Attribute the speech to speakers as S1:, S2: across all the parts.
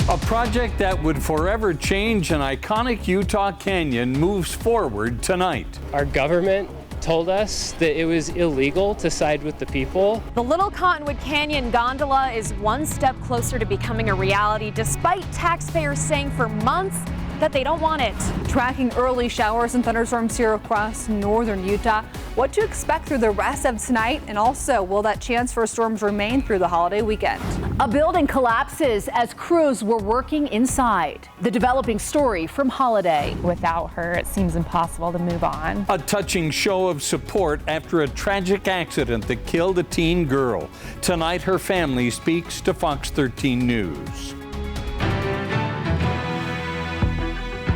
S1: A project that would forever change an iconic Utah canyon moves forward tonight.
S2: Our government told us that it was illegal to side with the people.
S3: The Little Cottonwood Canyon gondola is one step closer to becoming a reality, despite taxpayers saying for months that they don't want it.
S4: Tracking early showers and thunderstorms here across northern Utah. What to expect through the rest of tonight, and also will that chance for storms remain through the holiday weekend?
S5: A building collapses as crews were working inside. The developing story from Holiday.
S6: Without her, it seems impossible to move on.
S1: A touching show of support after a tragic accident that killed a teen girl. Tonight, her family speaks to Fox 13 News.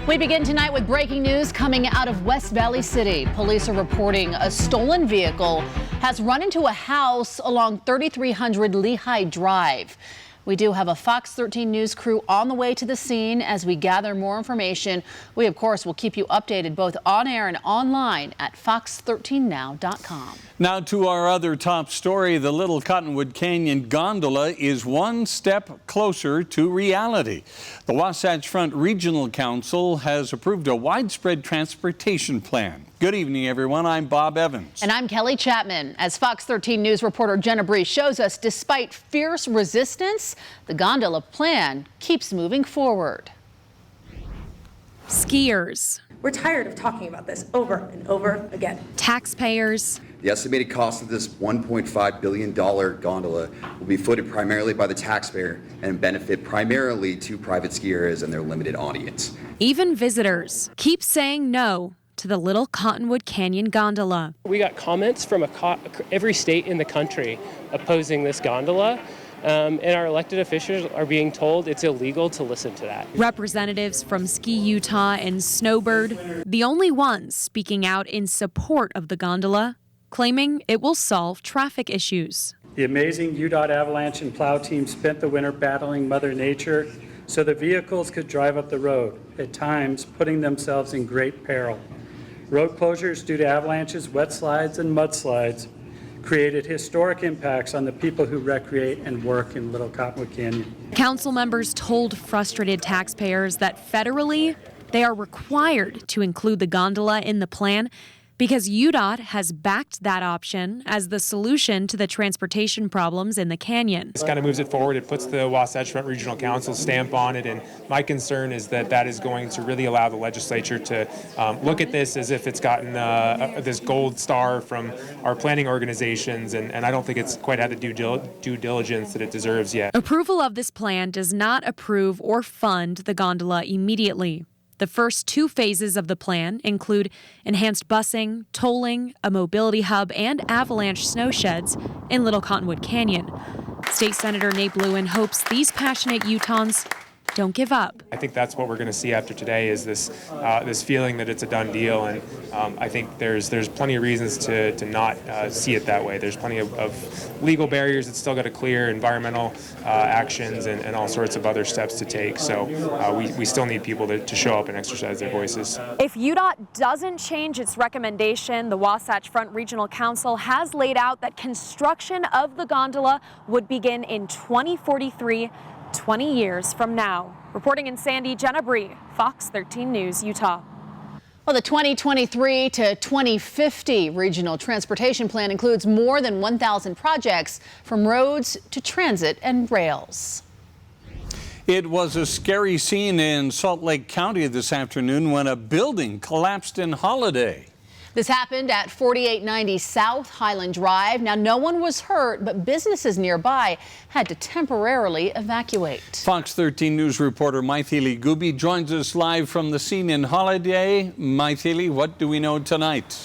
S5: We begin tonight with breaking news coming out of West Valley City. Police are reporting a stolen vehicle has run into a house along 3300 Lehigh Drive. We do have a Fox 13 News crew on the way to the scene as we gather more information. We, of course, will keep you updated both on air and online at fox13now.com.
S1: Now to our other top story. The Little Cottonwood Canyon gondola is one step closer to reality. The Wasatch Front Regional Council has approved a widespread transportation plan. Good evening, everyone. I'm Bob Evans.
S5: And I'm Kelly Chapman. As Fox 13 News reporter Jenna Bree shows us, despite fierce resistance, the gondola plan keeps moving forward.
S3: Skiers,
S7: we're tired of talking about this over and over again.
S3: taxpayers,
S8: The estimated cost of this $1.5 billion gondola will be footed primarily by the taxpayer and benefit primarily to private skiers and their limited audience.
S3: even visitors keep saying no to the Little Cottonwood Canyon gondola.
S2: We got comments from every state in the country opposing this gondola. And our elected officials are being told it's illegal to listen to that.
S3: Representatives from Ski Utah and Snowbird, the only ones speaking out in support of the gondola, claiming it will solve traffic issues.
S9: The amazing UDOT avalanche and plow team spent the winter battling Mother Nature so the vehicles could drive up the road, at times putting themselves in great peril. Road closures due to avalanches, wet slides, and mudslides created historic impacts on the people who recreate and work in Little Cottonwood Canyon.
S3: Council members told frustrated taxpayers that federally, they are required to include the gondola in the plan because UDOT has backed that option as the solution to the transportation problems in the canyon.
S10: This kind of moves it forward. It puts the Wasatch Front Regional Council stamp on it, and my concern is that that is going to really allow the legislature to look at this as if it's gotten this gold star from our planning organizations, and I don't think it's quite had the due diligence that it deserves yet.
S3: Approval of this plan does not approve or fund the gondola immediately. The first two phases of the plan include enhanced busing, tolling, a mobility hub, and avalanche snow sheds in Little Cottonwood Canyon. State Senator Nate Bluin hopes these passionate Utahns don't give up.
S10: I think that's what we're going to see after today is this feeling that it's a done deal, and I think there's plenty of reasons to not see it that way. There's plenty of legal barriers that still got to clear, environmental actions, and all sorts of other steps to take. So we still need people to show up and exercise their voices.
S3: If UDOT doesn't change its recommendation, the Wasatch Front Regional Council has laid out that construction of the gondola would begin in 2043, 20 years from now. Reporting in Sandy, Jenna Bree, Fox 13 News, Utah.
S5: Well, the 2023 to 2050 Regional Transportation Plan includes more than 1,000 projects from roads to transit and rails.
S1: It was a scary scene in Salt Lake County this afternoon when a building collapsed in Holiday.
S5: This happened at 4890 South Highland Drive. Now, no one was hurt, but businesses nearby had to temporarily evacuate.
S1: Fox 13 News reporter Maithili Gubi joins us live from the scene in Holiday. Maithili, what do we know tonight?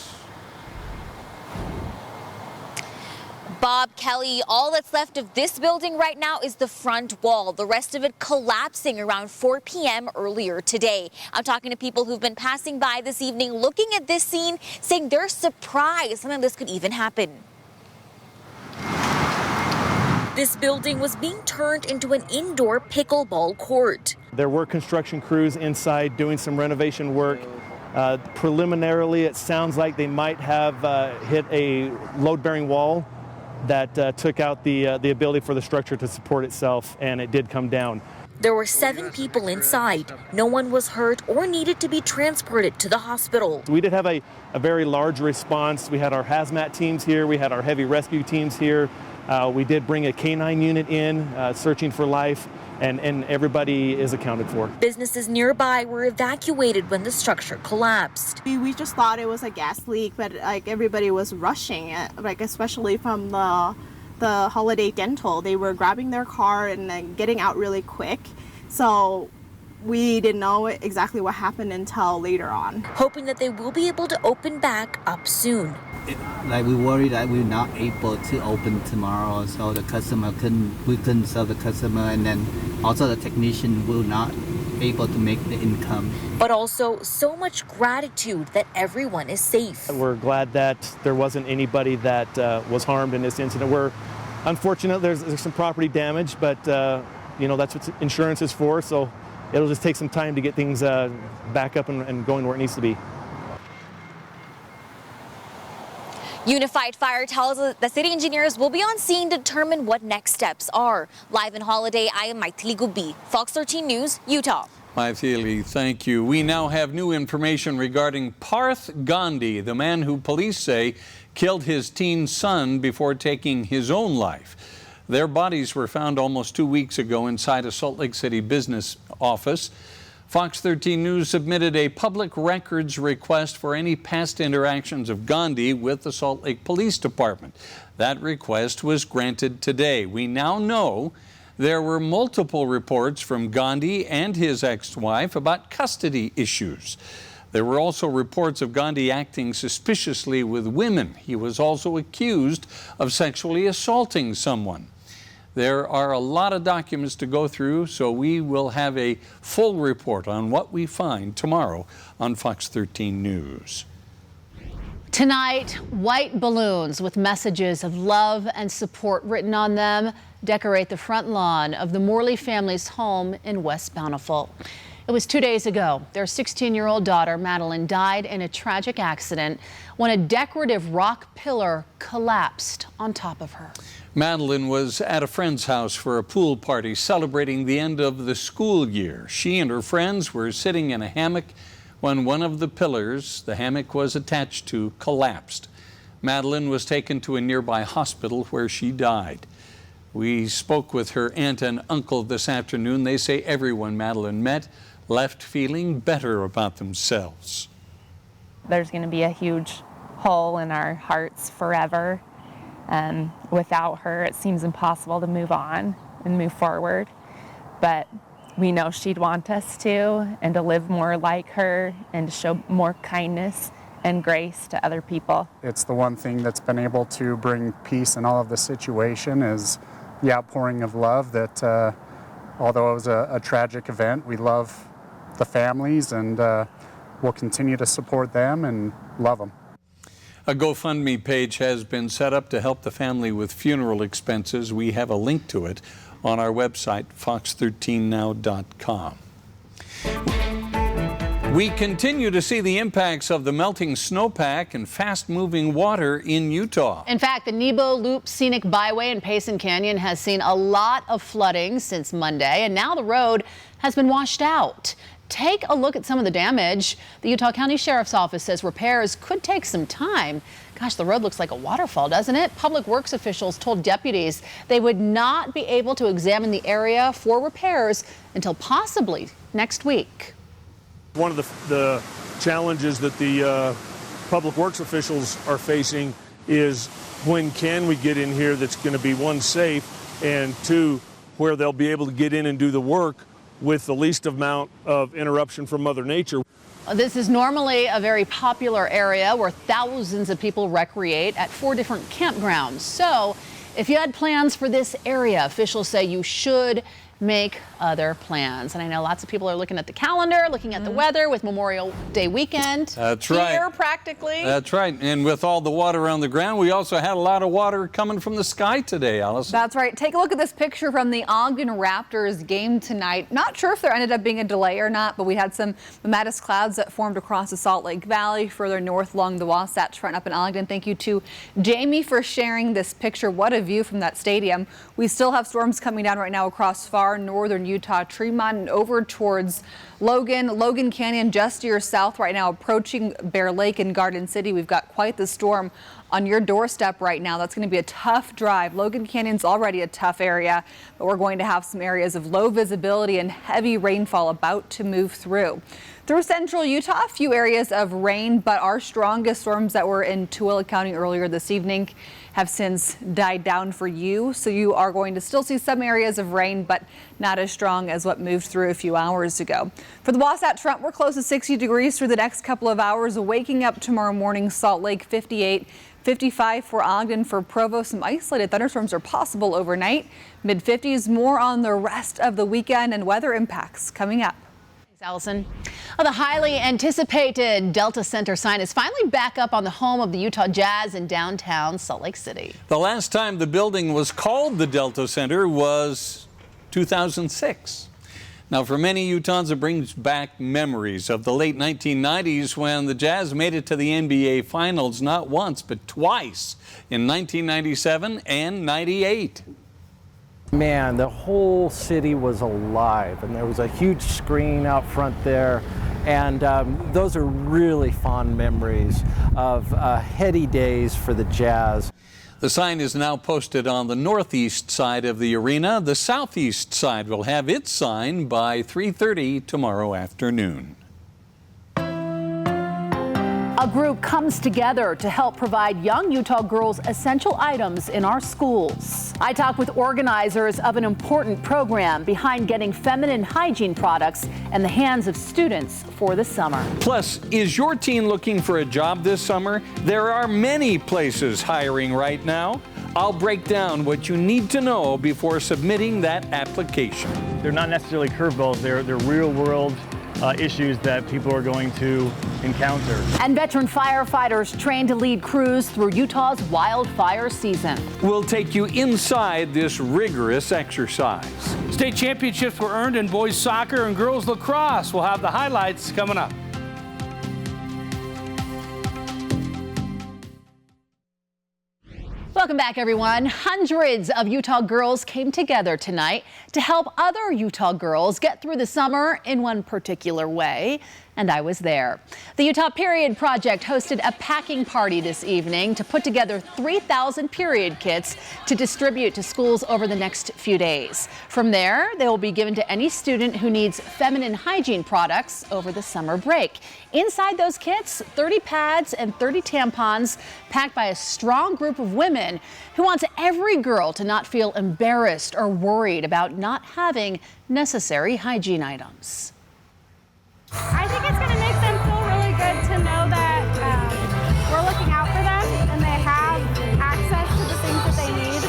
S11: Bob, Kelly, all that's left of this building right now is the front wall. The rest of it collapsing around 4 p.m. earlier today. I'm talking to people who've been passing by this evening, looking at this scene, saying they're surprised something like this could even happen. This building was being turned into an indoor pickleball court.
S12: There were construction crews inside doing some renovation work. Preliminarily, it sounds like they might have hit a load-bearing wall that took out the ability for the structure to support itself, and it did come down.
S11: There were 7 people inside. No one was hurt or needed to be transported to the hospital.
S12: We did have a very large response. We had our hazmat teams here. We had our heavy rescue teams here. We did bring a canine unit in, searching for life, and everybody is accounted for.
S11: Businesses nearby were evacuated when the structure collapsed.
S13: We just thought it was a gas leak, but like everybody was rushing it, like especially from the Holiday Dental. They were grabbing their car and then getting out really quick. So we didn't know exactly what happened until later on.
S11: Hoping that they will be able to open back up soon.
S14: We worried that we're not able to open tomorrow, so we couldn't serve the customer, and then also the technician will not able to make the income.
S11: But also so much gratitude that everyone is safe.
S12: We're glad that there wasn't anybody that was harmed in this incident. We're unfortunate there's some property damage, but that's what insurance is for, so it'll just take some time to get things back up and going where it needs to be.
S11: Unified Fire tells us the city engineers will be on scene to determine what next steps are. Live in Holiday, I am Maithili Gubbi, Fox 13 News, Utah.
S1: Maithili, thank you. We now have new information regarding Parth Gandhi, the man who police say killed his teen son before taking his own life. Their bodies were found almost 2 weeks ago inside a Salt Lake City business office. Fox 13 News submitted a public records request for any past interactions of Gandhi with the Salt Lake Police Department. That request was granted today. We now know there were multiple reports from Gandhi and his ex-wife about custody issues. There were also reports of Gandhi acting suspiciously with women. He was also accused of sexually assaulting someone. There are a lot of documents to go through, so we will have a full report on what we find tomorrow on Fox 13 News.
S5: Tonight, white balloons with messages of love and support written on them decorate the front lawn of the Morley family's home in West Bountiful. It was 2 days ago. Their 16-year-old daughter, Madeline, died in a tragic accident when a decorative rock pillar collapsed on top of her.
S1: Madeline was at a friend's house for a pool party celebrating the end of the school year. She and her friends were sitting in a hammock when one of the pillars the hammock was attached to collapsed. Madeline was taken to a nearby hospital where she died. We spoke with her aunt and uncle this afternoon. They say everyone Madeline met left feeling better about themselves.
S6: There's going to be a huge hole in our hearts forever. Without her, it seems impossible to move on and move forward. But we know she'd want us to, and to live more like her and to show more kindness and grace to other people.
S15: It's the one thing that's been able to bring peace in all of the situation is the outpouring of love that although it was a tragic event, we love the families and we'll continue to support them and love them.
S1: A GoFundMe page has been set up to help the family with funeral expenses. We have a link to it on our website, fox13now.com. We continue to see the impacts of the melting snowpack and fast-moving water in Utah.
S5: In fact, the Nebo Loop Scenic Byway in Payson Canyon has seen a lot of flooding since Monday, and now the road has been washed out. Take a look at some of the damage. The Utah County Sheriff's Office says repairs could take some time. Gosh, the road looks like a waterfall, doesn't it? Public Works officials told deputies they would not be able to examine the area for repairs until possibly next week.
S16: One of the challenges that the Public Works officials are facing is when can we get in here that's going to be, one, safe, and two, where they'll be able to get in and do the work with the least amount of interruption from Mother Nature.
S5: This is normally a very popular area where thousands of people recreate at 4 different campgrounds. So if you had plans for this area, officials say you should make other plans. And I know lots of people are looking at the calendar, looking at the weather with Memorial Day weekend.
S1: That's right.
S5: Here, practically.
S1: That's right. And with all the water on the ground, we also had a lot of water coming from the sky today, Allison.
S4: That's right. Take a look at this picture from the Ogden Raptors game tonight. Not sure if there ended up being a delay or not, but we had some mammatus clouds that formed across the Salt Lake Valley, further north along the Wasatch Front up in Ogden. Thank you to Jamie for sharing this picture. What a view from that stadium. We still have storms coming down right now across far far northern Utah, Tremont, and over towards Logan Canyon, just to your south right now, approaching Bear Lake and Garden City. We've got quite the storm on your doorstep right now. That's going to be a tough drive. Logan Canyon's already a tough area, but we're going to have some areas of low visibility and heavy rainfall about to move through. Through central Utah, a few areas of rain, but our strongest storms that were in Tooele County earlier this evening have since died down for you. So you are going to still see some areas of rain, but not as strong as what moved through a few hours ago. For the Wasatch Front, we're close to 60 degrees through the next couple of hours. Waking up tomorrow morning, Salt Lake 58. 55 for Ogden. For Provo, some isolated thunderstorms are possible overnight. Mid-50s, more on the rest of the weekend, and weather impacts coming up.
S5: Thanks, Allison. Well, the highly anticipated Delta Center sign is finally back up on the home of the Utah Jazz in downtown Salt Lake City.
S1: The last time the building was called the Delta Center was 2006. Now, for many Utahns, it brings back memories of the late 1990s when the Jazz made it to the NBA Finals not once, but twice, in 1997 and 98.
S17: Man, the whole city was alive, and there was a huge screen out front there, and those are really fond memories of heady days for the Jazz.
S1: The sign is now posted on the northeast side of the arena. The southeast side will have its sign by 3:30 tomorrow afternoon.
S5: A group comes together to help provide young Utah girls essential items in our schools. I talked with organizers of an important program behind getting feminine hygiene products in the hands of students for the summer.
S1: Plus, is your teen looking for a job this summer? There are many places hiring right now. I'll break down what you need to know before submitting that application.
S12: They're not necessarily curveballs, they're real world issues that people are going to encounter.
S5: And veteran firefighters trained to lead crews through Utah's wildfire season.
S1: We'll take you inside this rigorous exercise.
S18: State championships were earned in boys soccer and girls lacrosse. We'll have the highlights coming up.
S5: Welcome back, everyone. Hundreds of Utah girls came together tonight to help other Utah girls get through the summer in one particular way, and I was there. The Utah Period Project hosted a packing party this evening to put together 3,000 period kits to distribute to schools over the next few days. From there, they will be given to any student who needs feminine hygiene products over the summer break. Inside those kits, 30 pads and 30 tampons packed by a strong group of women who wants every girl to not feel embarrassed or worried about not having necessary hygiene items.
S19: I think it's going to make them feel really good to know that we're looking out for them and they have access to the things that they need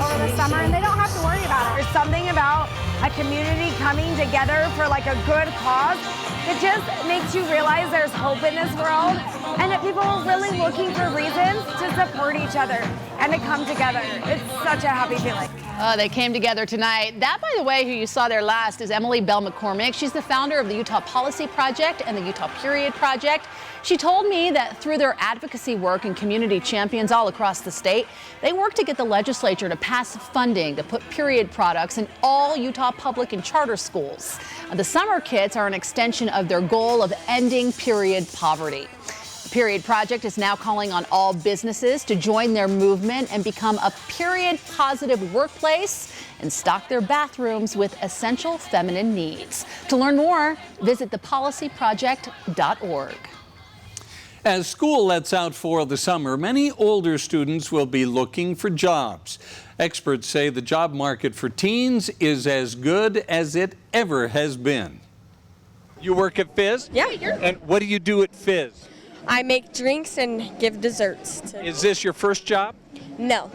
S19: over the summer and they don't have to worry about it.
S20: There's something about a community coming together for like a good cause. It just makes you realize there's hope in this world and that people are really looking for reasons to support each other and to come together. It's such a happy feeling.
S5: Oh, they came together tonight. That, by the way, who you saw there last is Emily Bell McCormick. She's the founder of the Utah Policy Project and the Utah Period Project. She told me that through their advocacy work and community champions all across the state, they work to get the legislature to pass funding to put period products in all Utah public and charter schools. The summer kits are an extension of their goal of ending period poverty. The Period Project is now calling on all businesses to join their movement and become a period-positive workplace and stock their bathrooms with essential feminine needs. To learn more, visit thepolicyproject.org.
S1: As school lets out for the summer, many older students will be looking for jobs. Experts say the job market for teens is as good as it ever has been. You work at Fizz?
S21: Yeah.
S1: And what do you do at Fizz?
S21: I make drinks and give desserts.
S1: Is this your first job?
S21: No.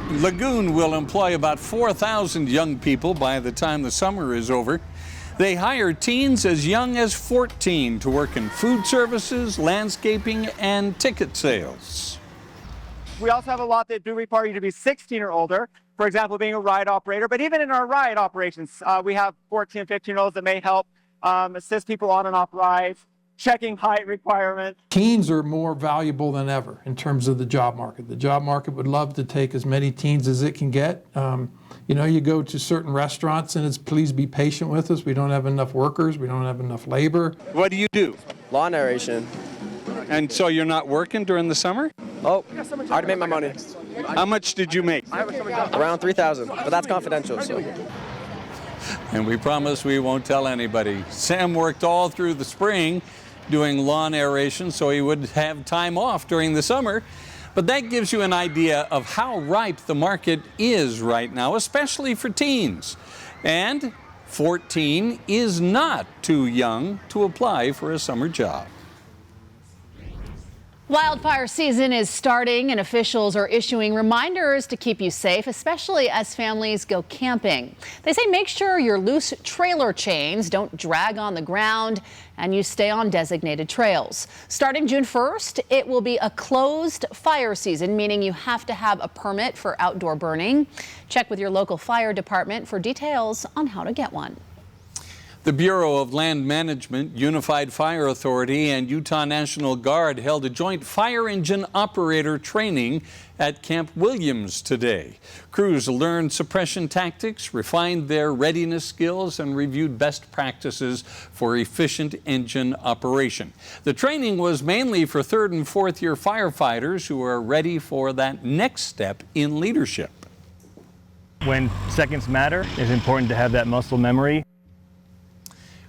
S1: Lagoon will employ about 4,000 young people by the time the summer is over. They hire teens as young as 14 to work in food services, landscaping, and ticket sales.
S22: We also have a lot that do require you to be 16 or older, for example, being a ride operator. But even in our ride operations, we have 14 and 15-year-olds that may help assist people on and off rides. checking height requirements.
S7: Teens are more valuable than ever in terms of the job market. The job market would love to take as many teens as it can get. You know, you go to certain restaurants and it's, please be patient with us. We don't have enough workers. We don't have enough labor.
S1: What do you do?
S8: Law narration.
S1: And so you're not working during the summer?
S8: Oh, I already made my money.
S1: How much did you make?
S8: Around $3,000, but that's confidential. So.
S1: And we promise we won't tell anybody. Sam worked all through the spring doing lawn aeration so he would have time off during the summer. But that gives you an idea of how ripe the market is right now, especially for teens. And 14 is not too young to apply for a summer job.
S5: Wildfire season is starting and officials are issuing reminders to keep you safe, especially as families go camping. They say make sure your loose trailer chains don't drag on the ground and you stay on designated trails. Starting June 1st, it will be a closed fire season, meaning you have to have a permit for outdoor burning. Check with your local fire department for details on how to get one.
S1: The Bureau of Land Management, Unified Fire Authority, and Utah National Guard held a joint fire engine operator training at Camp Williams today. Crews learned suppression tactics, refined their readiness skills, and reviewed best practices for efficient engine operation. The training was mainly for 3rd and 4th year firefighters who are ready for that next step in leadership.
S23: When seconds matter, it's important to have that muscle memory.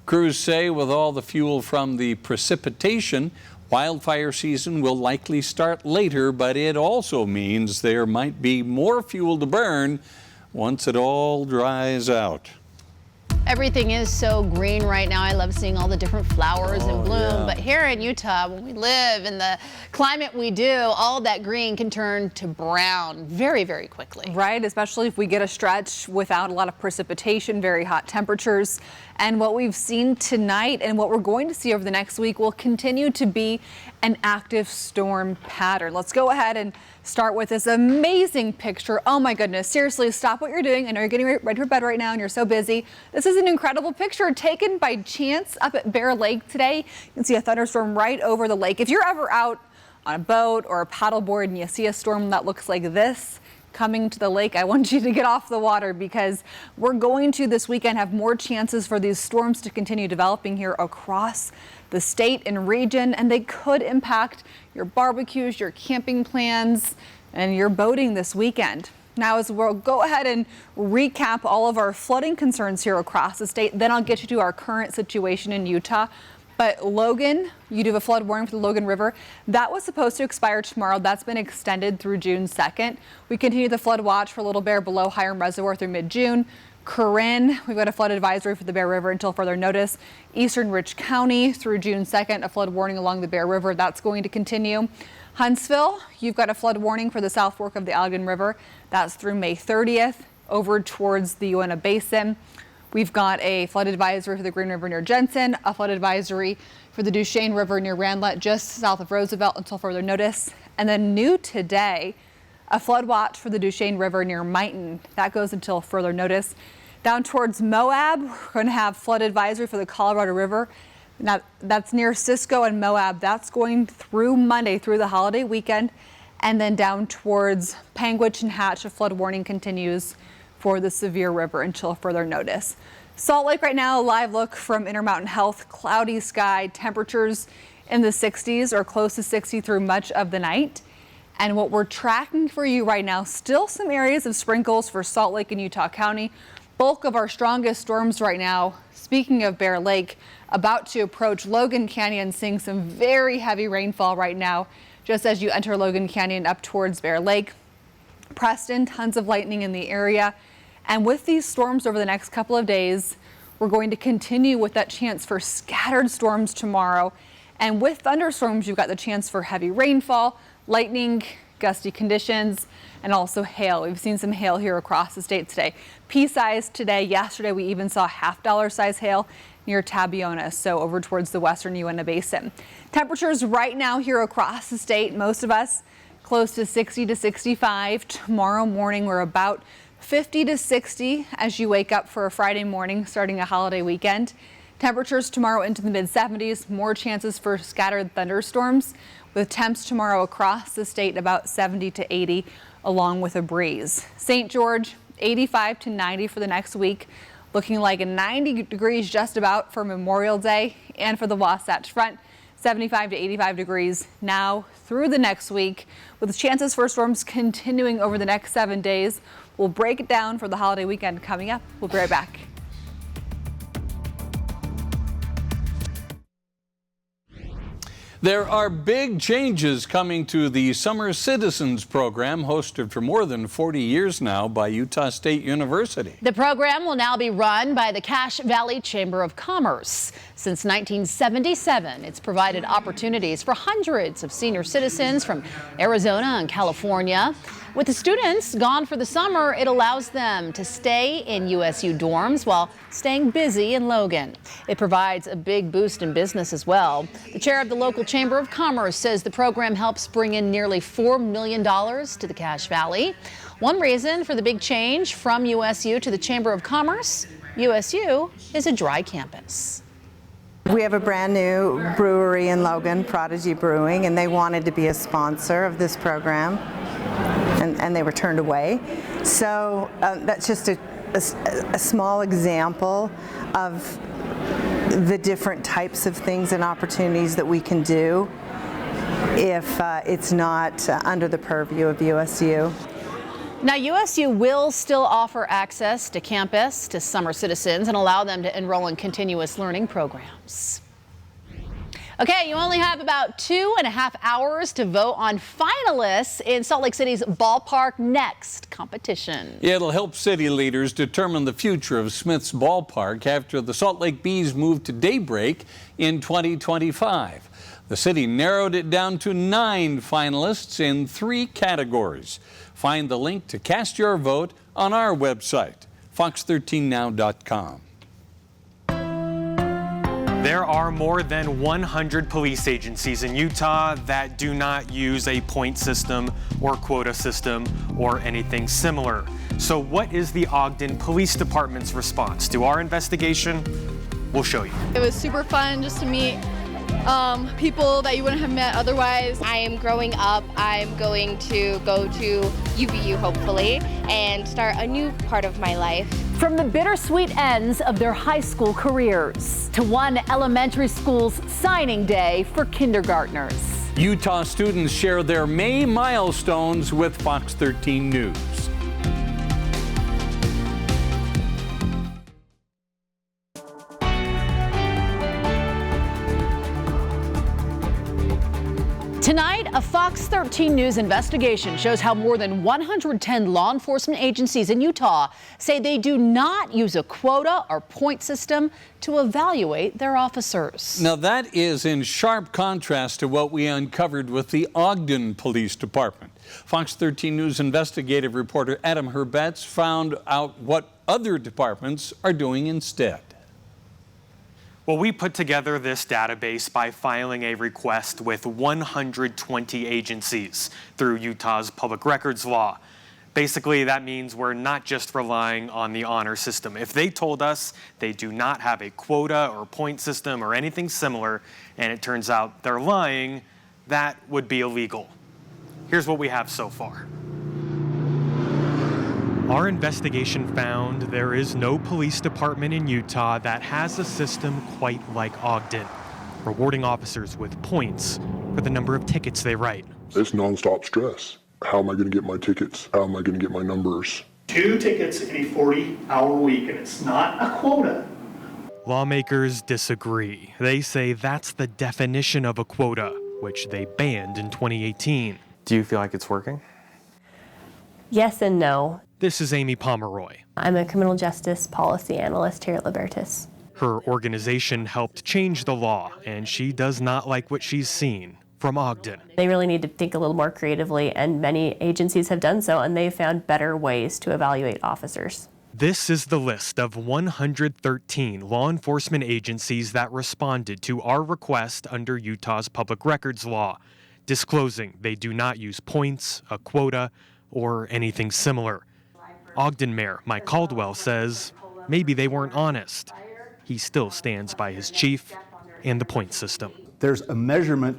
S1: Crews say with all the fuel from the precipitation, wildfire season will likely start later, but it also means there might be more fuel to burn once it all dries out.
S5: Everything is so green right now. I love seeing all the different flowers in bloom.
S1: yeah.
S5: But here in Utah, when we live in the climate we do, all that green can turn to brown very, very quickly.
S4: Right, especially if we get a stretch without a lot of precipitation, very hot temperatures. And what we've seen tonight and what we're going to see over the next week will continue to be an active storm pattern. Let's go ahead and start with this amazing picture. Oh my goodness, seriously, stop what you're doing. I know you're getting ready for bed right now and you're so busy. This is an incredible picture taken by chance up at Bear Lake today. You can see a thunderstorm right over the lake. If you're ever out on a boat or a paddleboard and you see a storm that looks like this coming to the lake, I want you to get off the water because we're going to this weekend have more chances for these storms to continue developing here across the state and region, and they could impact your barbecues, your camping plans, and your boating this weekend. Now, as we'll go ahead and recap all of our flooding concerns here across the state, then I'll get you to our current situation in Utah. But Logan, you do have a flood warning for the Logan River. That was supposed to expire tomorrow. That's been extended through June 2nd. We continue the flood watch for Little Bear below Hiram Reservoir through mid-June. Corinne, we've got a flood advisory for the Bear River until further notice. Eastern Rich County through June 2nd, a flood warning along the Bear River. That's going to continue. Huntsville, you've got a flood warning for the South Fork of the Allegan River. That's through May 30th over towards the Uinta Basin. We've got a flood advisory for the Green River near Jensen, a flood advisory for the Duchesne River near Randlett, just south of Roosevelt until further notice. And then new today, a flood watch for the Duchesne River near Mighton. That goes until further notice. Down towards Moab, we're going to have flood advisory for the Colorado River. Now, that's near Cisco and Moab. That's going through Monday, through the holiday weekend. And then down towards Panguitch and Hatch, a flood warning continues for the Sevier River until further notice. Salt Lake right now, a live look from Intermountain Health. Cloudy sky, temperatures in the 60s or close to 60 through much of the night. And what we're tracking for you right now, still some areas of sprinkles for Salt Lake and Utah County. Bulk of our strongest storms right now, speaking of Bear Lake, about to approach Logan Canyon, seeing some very heavy rainfall right now, just as you enter Logan Canyon up towards Bear Lake. Preston, tons of lightning in the area. And with these storms over the next couple of days, we're going to continue with that chance for scattered storms tomorrow. And with thunderstorms, you've got the chance for heavy rainfall, lightning, gusty conditions, and also hail. We've seen some hail here across the state today. Pea-size today. Yesterday, we even saw $half size hail near Tabiona, so over towards the western Uinta Basin. Temperatures right now here across the state, most of us close to 60 to 65. Tomorrow morning, we're about 50 to 60 as you wake up for a Friday morning starting a holiday weekend. Temperatures tomorrow into the mid-70s, more chances for scattered thunderstorms, with temps tomorrow across the state about 70 to 80, along with a breeze. St. George, 85 to 90 for the next week, looking like a 90 degrees just about for Memorial Day, and for the Wasatch Front, 75 to 85 degrees now through the next week, with chances for storms continuing over the next 7 days. We'll break it down for the holiday weekend coming up. We'll be right back.
S1: There are big changes coming to the Summer Citizens program, hosted for more than 40 years now by Utah State University.
S5: The program will now be run by the Cache Valley Chamber of Commerce. Since 1977, it's provided opportunities for hundreds of senior citizens from Arizona and California. With the students gone for the summer, it allows them to stay in USU dorms while staying busy in Logan. It provides a big boost in business as well. The chair of the local Chamber of Commerce says the program helps bring in nearly $4 million to the Cache Valley. One reason for the big change from USU to the Chamber of Commerce, USU is a dry campus.
S2: We have a brand new brewery in Logan, Prodigy Brewing, and they wanted to be a sponsor of this program, and they were turned away. So that's just a small example of the different types of things and opportunities that we can do if it's not under the purview of USU.
S5: Now, USU will still offer access to campus to summer citizens and allow them to enroll in continuous learning programs. Okay, you only have about 2.5 hours to vote on finalists in Salt Lake City's Ballpark Next competition.
S1: It'll help city leaders determine the future of Smith's Ballpark after the Salt Lake Bees moved to Daybreak in 2025. The city narrowed it down to 9 finalists in 3 categories. Find the link to cast your vote on our website, fox13now.com.
S9: There are more than 100 police agencies in Utah that do not use a point system or quota system or anything similar. So what is the Ogden Police Department's response to our investigation? We'll show you.
S10: It was super fun just to meet people that you wouldn't have met otherwise.
S21: I am growing up. I'm going to go to UVU hopefully and start a new part of my life.
S5: From the bittersweet ends of their high school careers to one elementary school's signing day for kindergartners.
S1: Utah students share their May milestones with Fox 13 News.
S5: Tonight, a Fox 13 News investigation shows how more than 110 law enforcement agencies in Utah say they do not use a quota or point system to evaluate their officers.
S1: Now that is in sharp contrast to what we uncovered with the Ogden Police Department. Fox 13 News investigative reporter Adam Herbetz found out what other departments are doing instead.
S9: Well, we put together this database by filing a request with 120 agencies through Utah's public records law. Basically, that means we're not just relying on the honor system. If they told us they do not have a quota or point system or anything similar, and it turns out they're lying, that would be illegal. Here's what we have so far. Our investigation found there is no police department in Utah that has a system quite like Ogden, rewarding officers with points for the number of tickets they write.
S24: It's nonstop stress. How am I going to get my tickets? How am I going to get my numbers?
S25: 2 tickets in a 40-hour week, and it's not a quota.
S9: Lawmakers disagree. They say that's the definition of a quota, which they banned in 2018. Do you feel like it's working?
S26: Yes and no.
S9: This is Amy Pomeroy.
S26: I'm a criminal justice policy analyst here at Libertas.
S9: Her organization helped change the law, and she does not like what she's seen from Ogden.
S26: They really need to think a little more creatively, and many agencies have done so, and they've found better ways to evaluate officers.
S9: This is the list of 113 law enforcement agencies that responded to our request under Utah's public records law, disclosing they do not use points, a quota, or anything similar. Ogden Mayor Mike Caldwell says maybe they weren't honest. he still stands by his chief and the point system.
S3: There's a measurement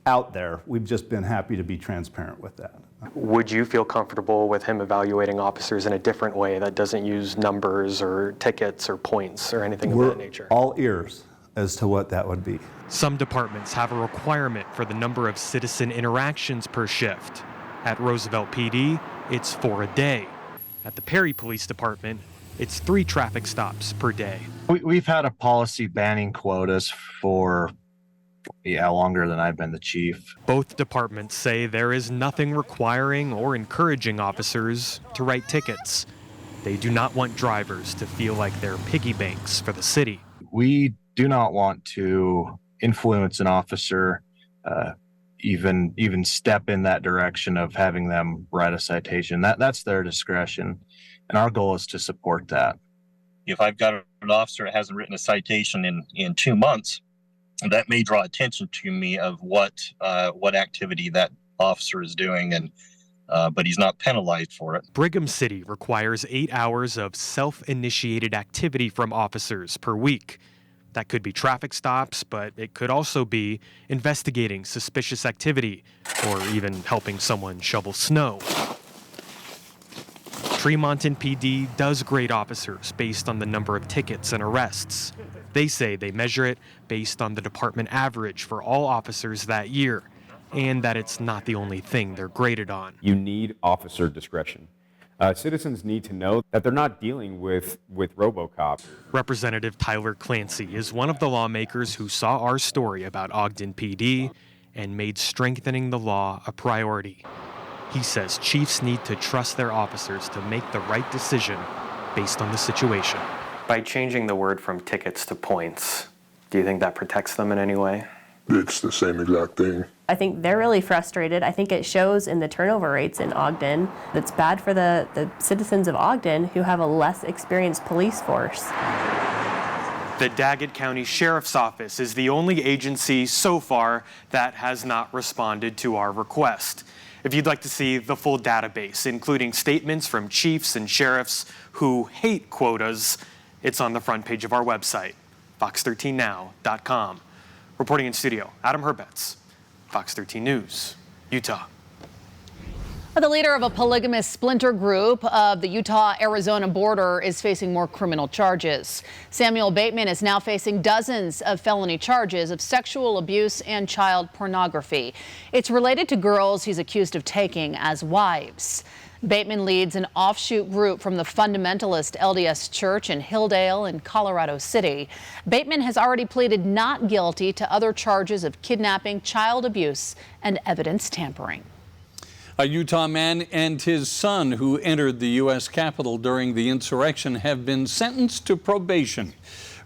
S3: out there. We've just been happy to be transparent with that.
S9: Would you feel comfortable with him evaluating officers in a different way that doesn't use numbers or tickets or points or anything of that nature?
S3: We're all ears as to what that would be.
S9: Some departments have a requirement for the number of citizen interactions per shift. At Roosevelt PD, it's 4 a day. At the Perry Police Department, it's 3 traffic stops per day.
S6: We've had a policy banning quotas for longer than I've been the chief.
S9: Both departments say there is nothing requiring or encouraging officers to write tickets. They do not want drivers to feel like they're piggy banks for the city.
S6: We do not want to influence an officer, even step in that direction of having them write a citation. That's their discretion, and our goal is to support that.
S11: If I've got an officer that hasn't written a citation in 2 months, that may draw attention to me of what activity that officer is doing, and but he's not penalized for it.
S9: Brigham City requires 8 hours of self-initiated activity from officers per week. That could be traffic stops, but it could also be investigating suspicious activity or even helping someone shovel snow. Tremonton PD does grade officers based on the number of tickets and arrests. They say they measure it based on the department average for all officers that year, and that it's not the only thing they're graded on.
S13: You need officer discretion. Citizens need to know that they're not dealing with RoboCop.
S9: Representative Tyler Clancy is one of the lawmakers who saw our story about Ogden PD and made strengthening the law a priority. He says chiefs need to trust their officers to make the right decision based on the situation. By changing the word from tickets to points, do you think that protects them in any way?
S24: It's the same exact thing.
S26: I think they're really frustrated. I think it shows in the turnover rates in Ogden. That's bad for the citizens of Ogden who have a less experienced police force.
S9: The Daggett County Sheriff's Office is the only agency so far that has not responded to our request. If you'd like to see the full database, including statements from chiefs and sheriffs who hate quotas, it's on the front page of our website, fox13now.com. Reporting in studio, Adam Herbetz, Fox 13 News, Utah.
S5: The leader of a polygamous splinter group of the Utah-Arizona border is facing more criminal charges. Samuel Bateman is now facing dozens of felony charges of sexual abuse and child pornography. It's related to girls he's accused of taking as wives. Bateman leads an offshoot group from the fundamentalist LDS Church in Hilldale in Colorado City. Bateman has already pleaded not guilty to other charges of kidnapping, child abuse, and evidence tampering.
S1: A Utah man and his son who entered the U.S. Capitol during the insurrection have been sentenced to probation.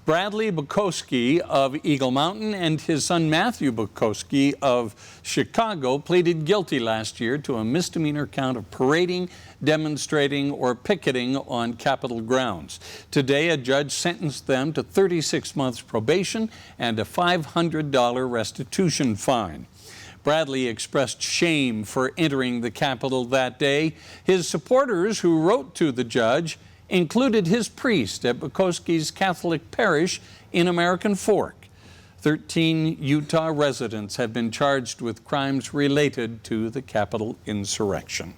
S1: Bradley Bukowski of Eagle Mountain and his son Matthew Bukowski of Chicago pleaded guilty last year to a misdemeanor count of parading, demonstrating, or picketing on Capitol grounds. Today, a judge sentenced them to 36 months probation and a $500 restitution fine. Bradley expressed shame for entering the Capitol that day. His supporters, who wrote to the judge, included his priest at Bukowski's Catholic parish in American Fork. 13 Utah residents have been charged with crimes related to the Capitol insurrection.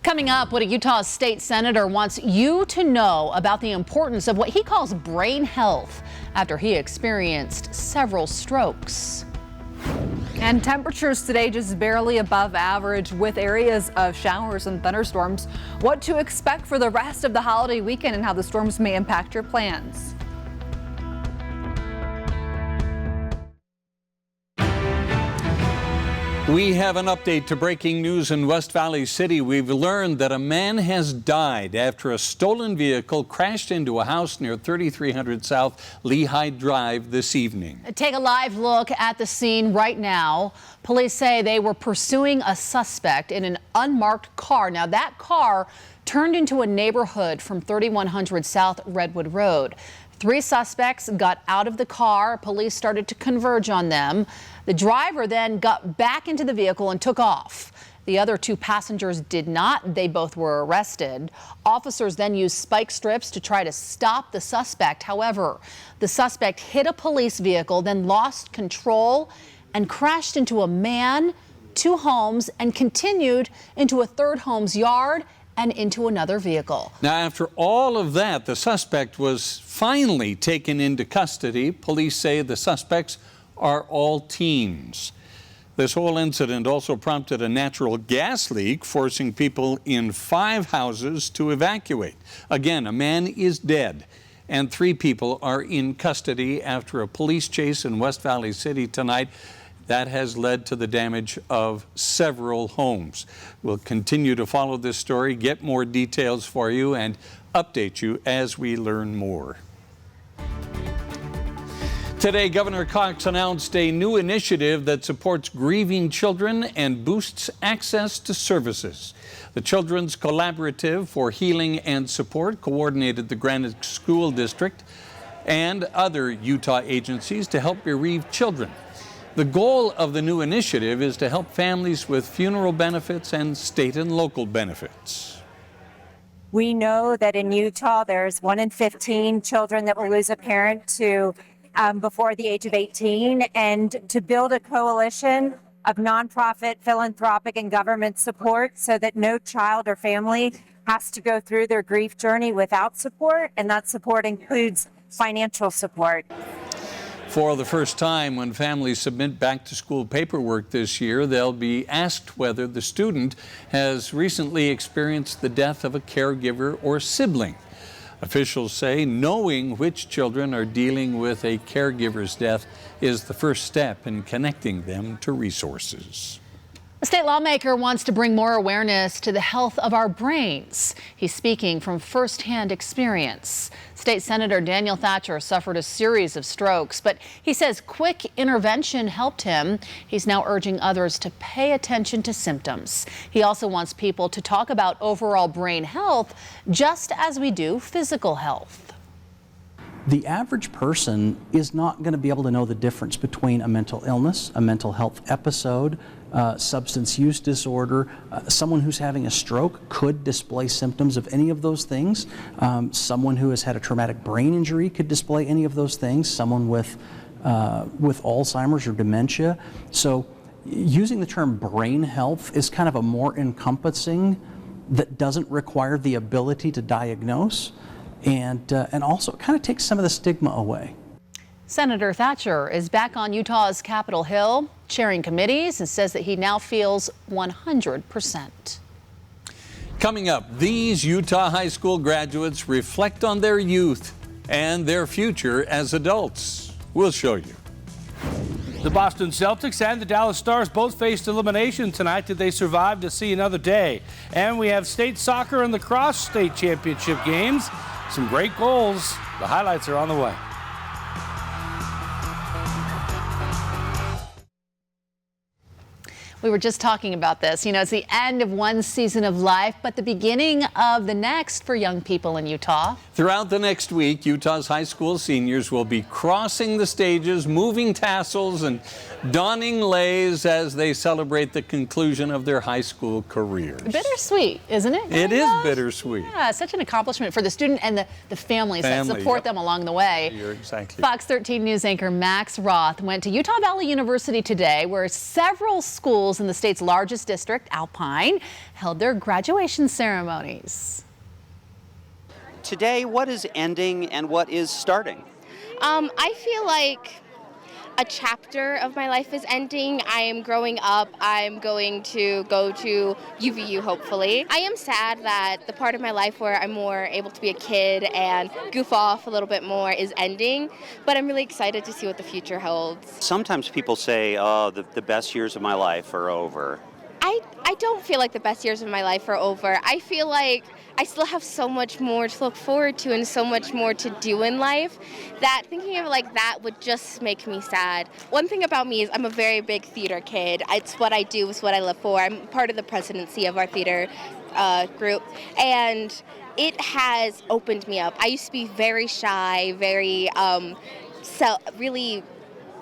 S5: Coming up, what a Utah state senator wants you to know about the importance of what he calls brain health after he experienced several strokes.
S4: And temperatures today just barely above average with areas of showers and thunderstorms. What to expect for the rest of the holiday weekend and how the storms may impact your plans.
S1: We have an update to breaking news in West Valley City. We've learned that a man has died after a stolen vehicle crashed into a house near 3300 South Lehigh Drive this evening.
S5: Take a live look at the scene right now. Police say they were pursuing a suspect in an unmarked car. Now, that car turned into a neighborhood from 3100 South Redwood Road. 3 suspects got out of the car. Police started to converge on them. The driver then got back into the vehicle and took off. The other 2 passengers did not. They both were arrested. Officers then used spike strips to try to stop the suspect. However, the suspect hit a police vehicle, then lost control and crashed into a man, 2 homes, and continued into a 3rd home's yard and into another vehicle.
S1: Now, after all of that, the suspect was finally taken into custody. Police say the suspects are all teens. This whole incident also prompted a natural gas leak, forcing people in 5 houses to evacuate. Again, a man is dead, and 3 people are in custody after a police chase in West Valley City tonight. That has led to the damage of several homes. We'll continue to follow this story, get more details for you, and update you as we learn more. Today, Governor Cox announced a new initiative that supports grieving children and boosts access to services. The Children's Collaborative for Healing and Support coordinated the Granite School District and other Utah agencies to help bereaved children. The goal of the new initiative is to help families with funeral benefits and state and local benefits.
S12: We know that in Utah, there's 1 in 15 children that will lose a parent to before the age of 18, and to build a coalition of nonprofit, philanthropic, and government support so that no child or family has to go through their grief journey without support, and that support includes financial support.
S1: For the first time, when families submit back-to-school paperwork this year, they'll be asked whether the student has recently experienced the death of a caregiver or sibling. Officials say knowing which children are dealing with a caregiver's death is the first step in connecting them to resources.
S5: A state lawmaker wants to bring more awareness to the health of our brains. He's speaking from firsthand experience. State Senator Daniel Thatcher suffered a series of strokes, but he says quick intervention helped him. He's now urging others to pay attention to symptoms. He also wants people to talk about overall brain health just as we do physical health.
S14: The average person is not going to be able to know the difference between a mental illness, a mental health episode, substance use disorder. Someone who's having a stroke could display symptoms of any of those things. Someone who has had a traumatic brain injury could display any of those things. Someone with Alzheimer's or dementia. So using the term brain health is kind of a more encompassing that doesn't require the ability to diagnose. And also it kind of takes some of the stigma away.
S5: Senator Thatcher is back on Utah's Capitol Hill, chairing committees, and says that he now feels 100%.
S1: Coming up, these Utah high school graduates reflect on their youth and their future as adults. We'll show you.
S15: The Boston Celtics and the Dallas Stars both faced elimination tonight. Did they survive to see another day? And we have state soccer and lacrosse state championship games. Some great goals. The highlights are on the way.
S5: We were just talking about this. You know, it's the end of one season of life, but the beginning of the next for young people in Utah.
S1: Throughout the next week, Utah's high school seniors will be crossing the stages, moving tassels, and donning leis as they celebrate the conclusion of their high school careers.
S5: Bittersweet, isn't it?
S1: It is bittersweet.
S5: Yeah, such an accomplishment for the student and the families that support them along the way.
S1: You're exactly
S5: Fox 13 News anchor Max Roth went to Utah Valley University today, where several schools in the state's largest district, Alpine, held their graduation ceremonies.
S16: Today, what is ending and what is starting?
S21: I feel like a chapter of my life is ending. I am growing up. I'm going to go to UVU, hopefully. I am sad that the part of my life where I'm more able to be a kid and goof off a little bit more is ending, but I'm really excited to see what the future holds.
S16: Sometimes people say, oh, the best years of my life are over.
S21: I don't feel like the best years of my life are over. I feel like I still have so much more to look forward to and so much more to do in life that thinking of it like that would just make me sad. One thing about me is I'm a very big theater kid. It's what I do, it's what I live for. I'm part of the presidency of our theater group, and it has opened me up. I used to be very shy, very really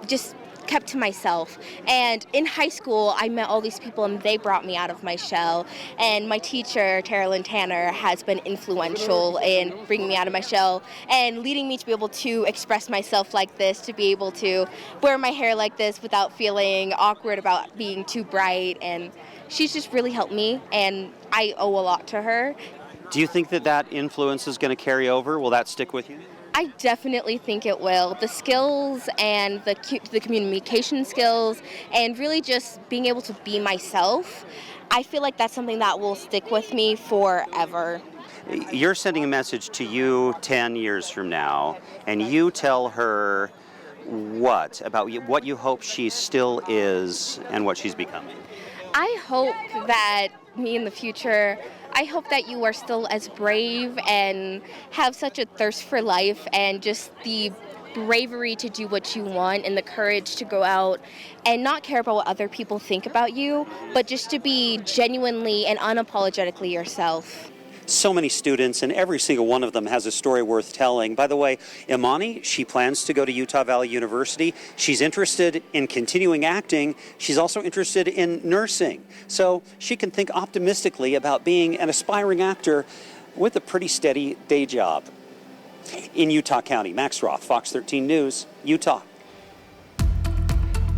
S21: just kept to myself. And in high school, I met all these people and they brought me out of my shell. And my teacher, Tara Lynn Tanner, has been influential in bringing me out of my shell and leading me to be able to express myself like this, to be able to wear my hair like this without feeling awkward about being too bright. And she's just really helped me, and I owe a lot to her.
S16: Do you think that that influence is going to carry over? Will that stick with you?
S21: I definitely think it will. The skills and the communication skills and really just being able to be myself, I feel like that's something that will stick with me forever.
S16: You're sending a message to you 10 years from now, and you tell her what about what you hope she still is and what she's becoming?
S21: I hope that me in the future, I hope that you are still as brave and have such a thirst for life and just the bravery to do what you want and the courage to go out and not care about what other people think about you, but just to be genuinely and unapologetically yourself.
S16: So many students, and every single one of them has a story worth telling. By the way, Imani, she plans to go to Utah Valley University. She's interested in continuing acting. She's also interested in nursing. So she can think optimistically about being an aspiring actor with a pretty steady day job. In Utah County, Max Roth, Fox 13 News, Utah.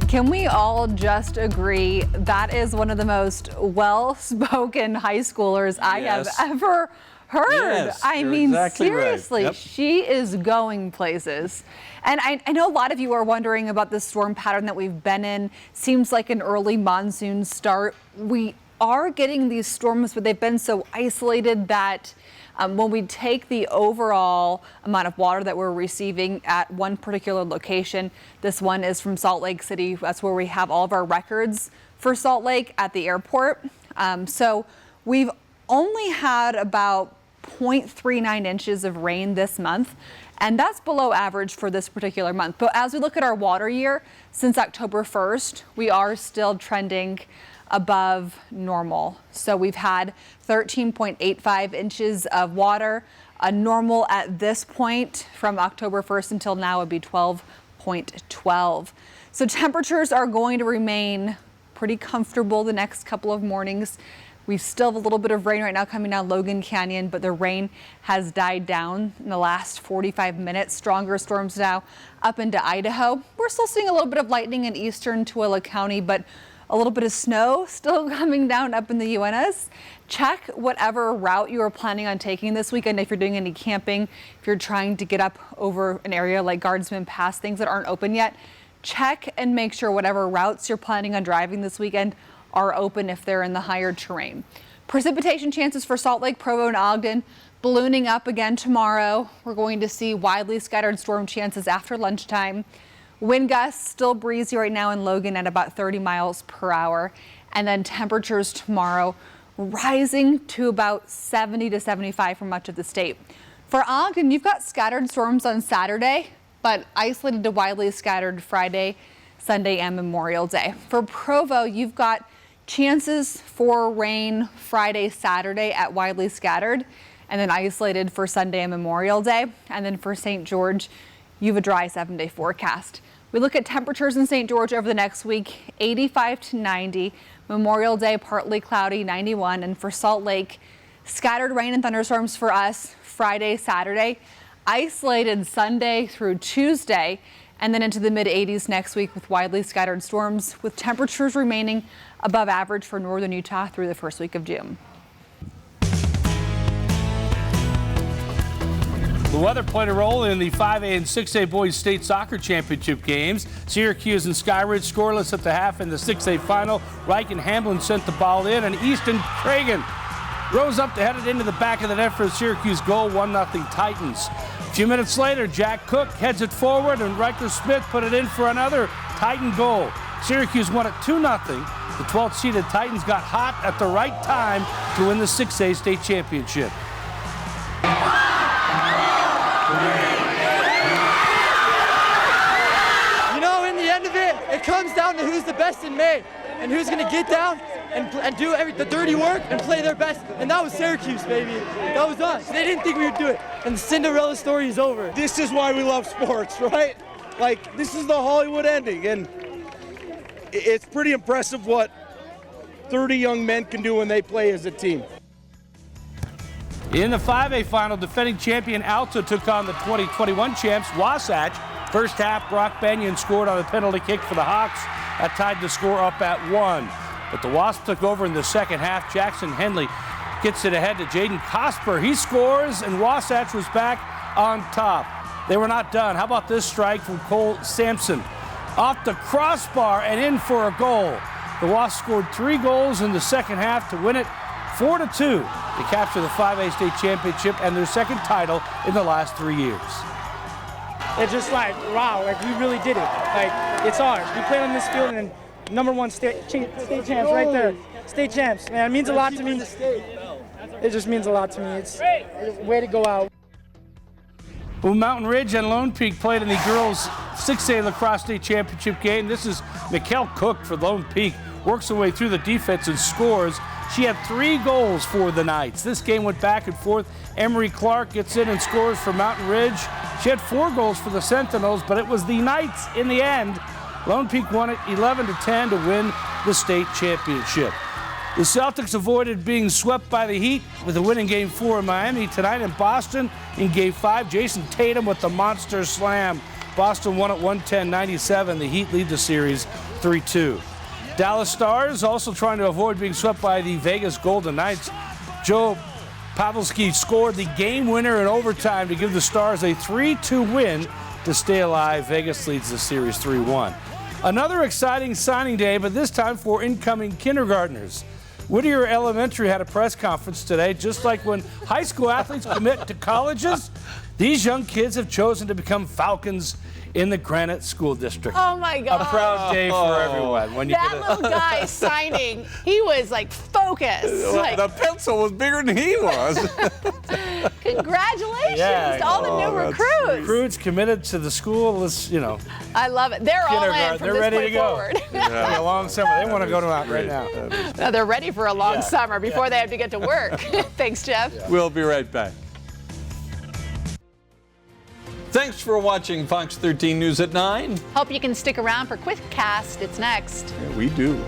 S4: Can we all just agree that is one of the most well-spoken high schoolers I have ever heard?
S1: Yes,
S4: I
S1: you're
S4: mean,
S1: exactly right.
S4: seriously,
S1: Yep.
S4: she is going places. And I know a lot of you are wondering about the storm pattern that we've been in. Seems like an early monsoon start. We are getting these storms, but they've been so isolated that when we take the overall amount of water that we're receiving at one particular location, this one is from Salt Lake City. That's where we have all of our records for Salt Lake at the airport. So we've only had about 0.39 inches of rain this month, and that's below average for this particular month. But as we look at our water year, since October 1st, we are still trending above normal. So we've had 13.85 inches of water. A normal at this point from October 1st until now would be 12.12. So temperatures are going to remain pretty comfortable the next couple of mornings. We still have a little bit of rain right now coming down Logan Canyon, but the rain has died down in the last 45 minutes. Stronger storms now up into Idaho. We're still seeing a little bit of lightning in eastern Tooele County, but a little bit of snow still coming down up in the UNS. Check whatever route you are planning on taking this weekend. If you're doing any camping, if you're trying to get up over an area like Guardsman Pass, things that aren't open yet, check and make sure whatever routes you're planning on driving this weekend are open if they're in the higher terrain. Precipitation chances for Salt Lake, Provo, and Ogden ballooning up again tomorrow. We're going to see widely scattered storm chances after lunchtime. Wind gusts still breezy right now in Logan at about 30 miles per hour. And then temperatures tomorrow rising to about 70 to 75 for much of the state. For Ogden, you've got scattered storms on Saturday, but isolated to widely scattered Friday, Sunday, and Memorial Day. For Provo, you've got chances for rain Friday, Saturday at widely scattered, and then isolated for Sunday and Memorial Day. And then for St. George, you have a dry 7-day forecast. We look at temperatures in St. George over the next week, 85 to 90. Memorial Day, partly cloudy, 91. And for Salt Lake, scattered rain and thunderstorms for us Friday, Saturday, isolated Sunday through Tuesday, and then into the mid-80s next week with widely scattered storms, with temperatures remaining above average for northern Utah through the first week of June.
S15: The weather played a role in the 5A and 6A boys state soccer championship games. Syracuse and Skyridge scoreless at the half in the 6A final. Reich and Hamblin sent the ball in, and Easton Cragen rose up to head it into the back of the net for the Syracuse goal, 1-0 Titans. A few minutes later, Jack Cook heads it forward, and Riker Smith put it in for another Titan goal. Syracuse won it 2-0. The 12th seeded Titans got hot at the right time to win the 6A state championship.
S7: You know, in the end of it, it comes down to who's the best in May and who's going to get down and do the dirty work and play their best. And that was Syracuse, baby. That was us. They didn't think we would do it. And the Cinderella story is over.
S17: This is why we love sports, right? Like, this is the Hollywood ending. And
S8: it's pretty impressive what 30 young men can do when they play as a team.
S15: In the 5A final, defending champion Alta took on the 2021 champs Wasatch. First half, Brock Benyon scored on a penalty kick for the Hawks. That tied the score up at 1. But the Wasps took over in the second half. Jackson Henley gets it ahead to Jaden Cosper. He scores, and Wasatch was back on top. They were not done. How about this strike from Cole Sampson? Off the crossbar and in for a goal. The Wasps scored 3 goals in the second half to win it 4-2 to capture the 5A state championship and their second title in the last 3 years.
S17: It's just like, wow, like we really did it. Like, it's ours. We played on this field and #1 state champs right there. State champs, man, it means a lot to me. It just means a lot to me. It's way to go out.
S15: Well, Mountain Ridge and Lone Peak played in the girls' 6A lacrosse state championship game. This is Mikkel Cook for Lone Peak. Works her way through the defense and scores. She had 3 goals for the Knights. This game went back and forth. Emery Clark gets in and scores for Mountain Ridge. She had 4 goals for the Sentinels, but it was the Knights in the end. Lone Peak won it 11-10 to win the state championship. The Celtics avoided being swept by the Heat with a winning Game 4 in Miami. Tonight in Boston in Game 5, Jason Tatum with the monster slam. Boston won at 110-97. The Heat lead the series 3-2. Dallas Stars also trying to avoid being swept by the Vegas Golden Knights. Joe Pavelski scored the game winner in overtime to give the Stars a 3-2 win to stay alive. Vegas leads the series 3-1. Another exciting signing day, but this time for incoming kindergartners. Whittier Elementary had a press conference today. Just like when high school athletes commit to colleges, these young kids have chosen to become Falcons in the Granite School District.
S18: Oh my God.
S15: A proud day for everyone. When you
S18: that
S15: get
S18: little guy signing, he was like focused. Like,
S1: The pencil was bigger than he was.
S18: congratulations to all the new recruits.
S15: Recruits committed to the school. Let's, you know.
S18: I love it. They're all in from
S15: They're
S18: this
S15: ready
S18: point
S15: to go.
S18: forward.
S15: Yeah. A long summer. They want to go to out right now.
S18: No, they're ready for a long
S15: Yeah.
S18: summer before they have to get to work. Thanks, Jeff.
S1: We'll be right back. Thanks for watching Fox 13 News at 9.
S4: Hope you can stick around for QuickCast. It's next.
S1: Yeah, we do.